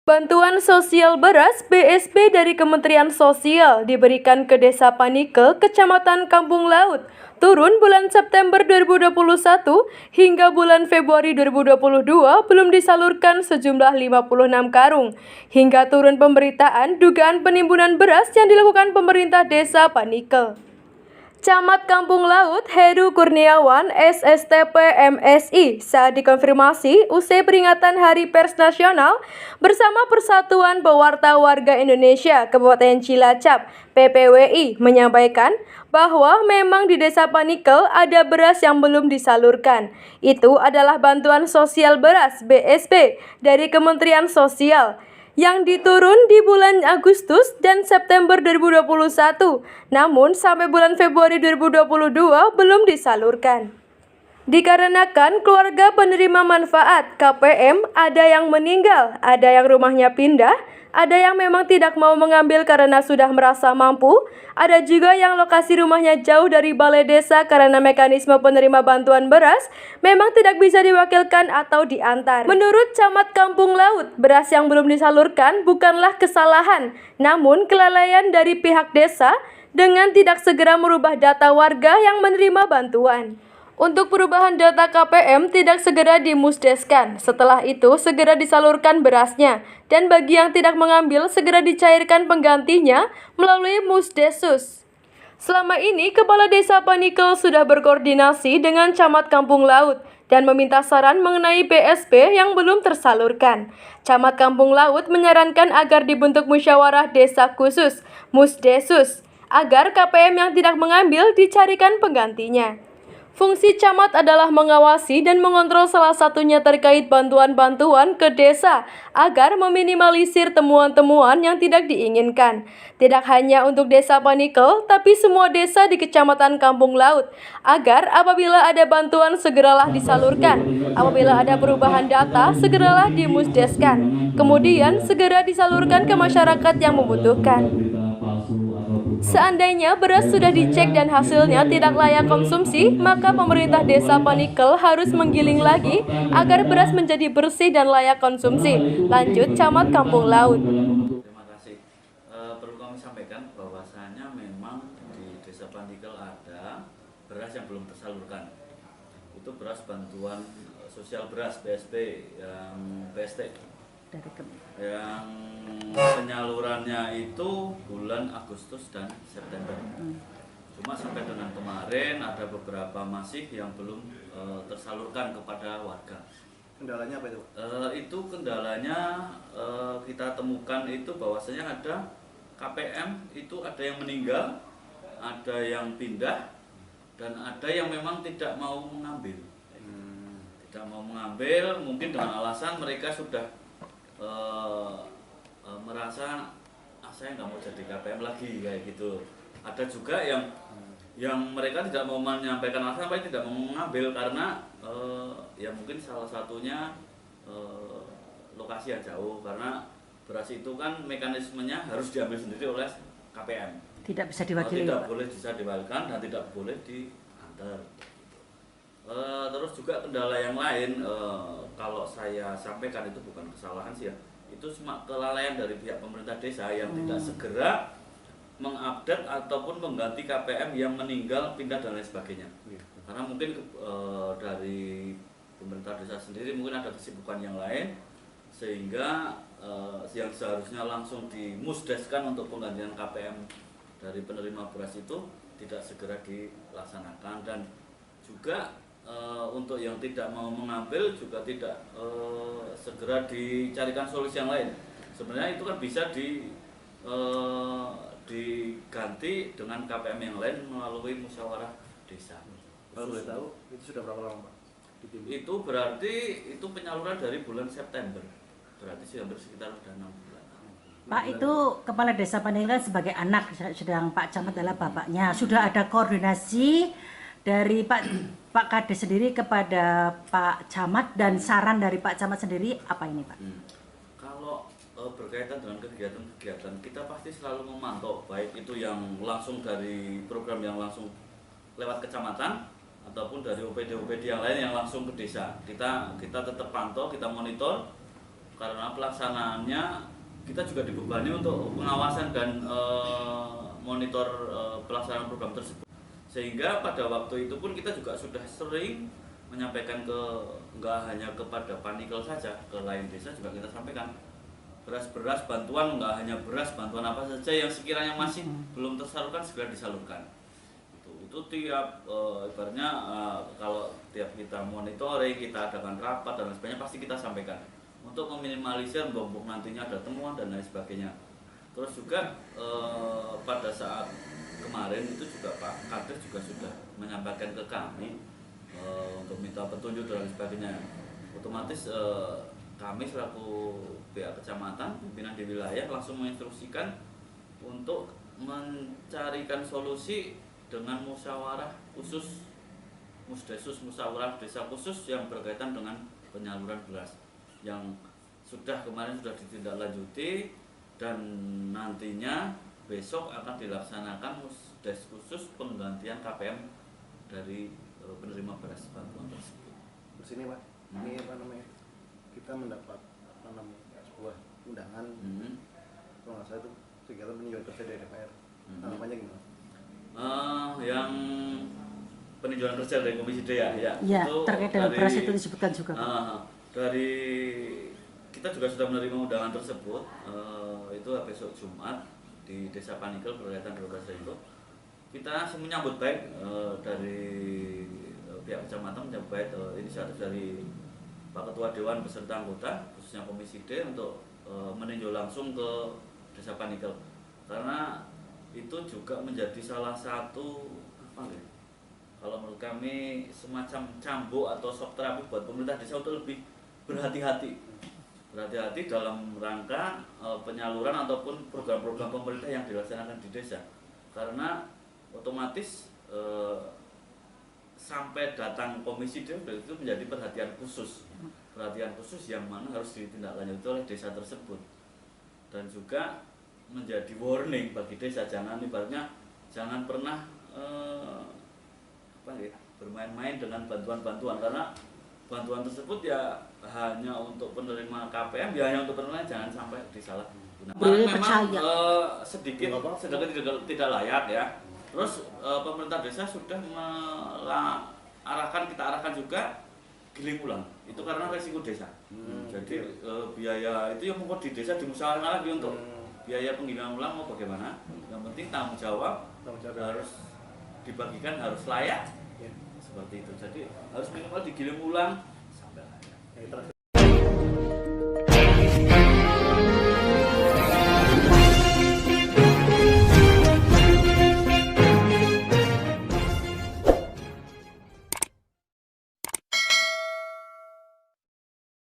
Bantuan sosial beras BSB dari Kementerian Sosial diberikan ke Desa Panike, Kecamatan Kampung Laut, turun bulan September 2021 hingga bulan Februari 2022 belum disalurkan sejumlah 56 karung. Hingga turun pemberitaan dugaan penimbunan beras yang dilakukan pemerintah Desa Panike. Camat Kampung Laut Heru Kurniawan SSTP MSI saat dikonfirmasi usai peringatan Hari Pers Nasional bersama Persatuan Pewarta Warga Indonesia Kabupaten Cilacap PPWI menyampaikan bahwa memang di Desa Panike ada beras yang belum disalurkan. Itu adalah bantuan sosial beras BSB dari Kementerian Sosial yang diturun di bulan Agustus dan September 2021, namun sampai bulan Februari 2022 belum disalurkan. Dikarenakan keluarga penerima manfaat KPM ada yang meninggal, ada yang rumahnya pindah, ada yang memang tidak mau mengambil karena sudah merasa mampu, ada juga yang lokasi rumahnya jauh dari balai desa karena mekanisme penerima bantuan beras memang tidak bisa diwakilkan atau diantar. Menurut Camat Kampung Laut, beras yang belum disalurkan bukanlah kesalahan, namun kelalaian dari pihak desa dengan tidak segera merubah data warga yang menerima bantuan. Untuk perubahan data KPM tidak segera dimusdeskan, setelah itu segera disalurkan berasnya, dan bagi yang tidak mengambil segera dicairkan penggantinya melalui Musdesus. Selama ini, Kepala Desa Panike sudah berkoordinasi dengan Camat Kampung Laut dan meminta saran mengenai BSB yang belum tersalurkan. Camat Kampung Laut menyarankan agar dibentuk musyawarah desa khusus, Musdesus, agar KPM yang tidak mengambil dicarikan penggantinya. Fungsi camat adalah mengawasi dan mengontrol salah satunya terkait bantuan-bantuan ke desa agar meminimalisir temuan-temuan yang tidak diinginkan. Tidak hanya untuk Desa Panike, tapi semua desa di Kecamatan Kampung Laut agar apabila ada bantuan segeralah disalurkan, apabila ada perubahan data segeralah dimusdeskan, kemudian segera disalurkan ke masyarakat yang membutuhkan. Seandainya beras sudah dicek dan hasilnya tidak layak konsumsi, maka pemerintah Desa Panike harus menggiling lagi agar beras menjadi bersih dan layak konsumsi. Lanjut Camat Kampung Laut. Terima kasih. Perlu kami sampaikan bahwasanya memang di Desa Panike ada beras yang belum tersalurkan. Itu beras bantuan sosial beras BSB yang BST. Yang penyalurannya itu bulan Agustus dan September. Cuma sampai dengan kemarin ada beberapa masih yang belum tersalurkan kepada warga. Kendalanya apa itu? Itu kendalanya kita temukan itu bahwasanya ada KPM itu ada yang meninggal, ada yang pindah, dan ada yang memang tidak mau mengambil. Tidak mau mengambil mungkin dengan alasan mereka sudah merasa saya nggak mau jadi KPM lagi kayak gitu. Ada juga yang mereka tidak mau menyampaikan alasan apa tidak mau mengambil karena ya mungkin salah satunya lokasi yang jauh, karena beras itu kan mekanismenya harus diambil sendiri oleh KPM. Tidak bisa diwakili. Tidak boleh bisa diwakilkan dan tidak boleh diantar. Terus juga kendala yang lain, kalau saya sampaikan itu bukan kesalahan sih ya, itu cuma kelalaian dari pihak pemerintah desa yang tidak segera mengupdate ataupun mengganti KPM yang meninggal, pindah dan lain sebagainya. Karena mungkin dari pemerintah desa sendiri mungkin ada kesibukan yang lain, sehingga yang seharusnya langsung dimusdeskan untuk penggantian KPM dari penerima beras itu tidak segera dilaksanakan, dan juga untuk yang tidak mau mengambil juga tidak segera dicarikan solusi yang lain. Sebenarnya itu kan bisa diganti dengan KPM yang lain melalui musyawarah desa. Kalau boleh tahu itu sudah berapa lama Pak? Itu berarti itu penyaluran dari bulan September, berarti hampir sekitar sudah 6 bulan. Pak, itu Kepala Desa Panike sebagai anak, sedang Pak Camat adalah bapaknya. Sudah ada koordinasi dari Pak Kades sendiri kepada Pak Camat, dan saran dari Pak Camat sendiri apa ini Pak? Kalau berkaitan dengan kegiatan-kegiatan, kita pasti selalu memantau, baik itu yang langsung dari program yang langsung lewat kecamatan ataupun dari OPD yang lain yang langsung ke desa. Kita tetap pantau, kita monitor. karena pelaksanaannya kita juga dibebani untuk pengawasan dan monitor pelaksanaan program tersebut. Sehingga pada waktu itu pun kita juga sudah sering menyampaikan nggak hanya kepada Panikel saja, ke lain desa juga kita sampaikan. Beras-beras bantuan, nggak hanya beras, bantuan apa saja yang sekiranya masih belum tersalurkan segera disalurkan. Itu tiap ibaratnya kalau tiap kita monitoring, kita adakan rapat dan lain sebagainya, pasti kita sampaikan untuk meminimalisir bombong nantinya ada temuan dan lain sebagainya. Terus juga pada saat kemarin itu juga Pak Kades juga sudah menyampaikan ke kami untuk minta petunjuk dan lain sebagainya. Otomatis kami selaku pihak kecamatan, pimpinan di wilayah langsung menginstruksikan untuk mencarikan solusi dengan musyawarah khusus, musdesus, musyawarah desa khusus yang berkaitan dengan penyaluran beras yang kemarin sudah ditindaklanjuti dan nantinya besok akan dilaksanakan musdes khusus penggantian KPM dari penerima beras bantuan tersebut. Terus ini Pak, ini apa namanya? Kita mendapat sebuah undangan, kalau nggak salah itu kegiatan peninjauan kerja dari DPR. Tanggapannya gimana? Yang peninjauan kerja dari Komisi D ya, Ya, itu terkait dengan beras itu disebutkan juga. Dari kita juga sudah menerima undangan tersebut, itu besok Jumat di Desa Panikel berkaitan dengan beras itu. Kita menyambut baik dari pihak kecamatan, menyambut baik inisiatif dari Pak Ketua Dewan beserta anggota, khususnya Komisi D untuk meninjau langsung ke Desa Panikel, karena itu juga menjadi salah satu kalau menurut kami semacam cambuk atau shock terapi buat pemerintah desa untuk lebih berhati-hati dalam rangka penyaluran ataupun program-program pemerintah yang dilaksanakan di desa, karena otomatis sampai datang Komisi D itu menjadi perhatian khusus yang mana harus ditindaklanjuti oleh desa tersebut, dan juga menjadi warning bagi desa, jangan pernah bermain-main dengan bantuan-bantuan, karena bantuan tersebut ya hanya untuk penerima KPM, ya hanya untuk penerima, jangan sampai disalahgunakan. Memang sedikit tidak layak ya. Terus pemerintah desa sudah kita arahkan juga giling ulang. Itu karena resiko desa. Jadi biaya itu yang mungkin di desa dimusyawarahkan lagi untuk biaya penggilingan ulang mau bagaimana. Yang penting tanggung jawab harus dibagikan, harus layak. Seperti itu. Jadi harus minimal digiling ulang sampai layak.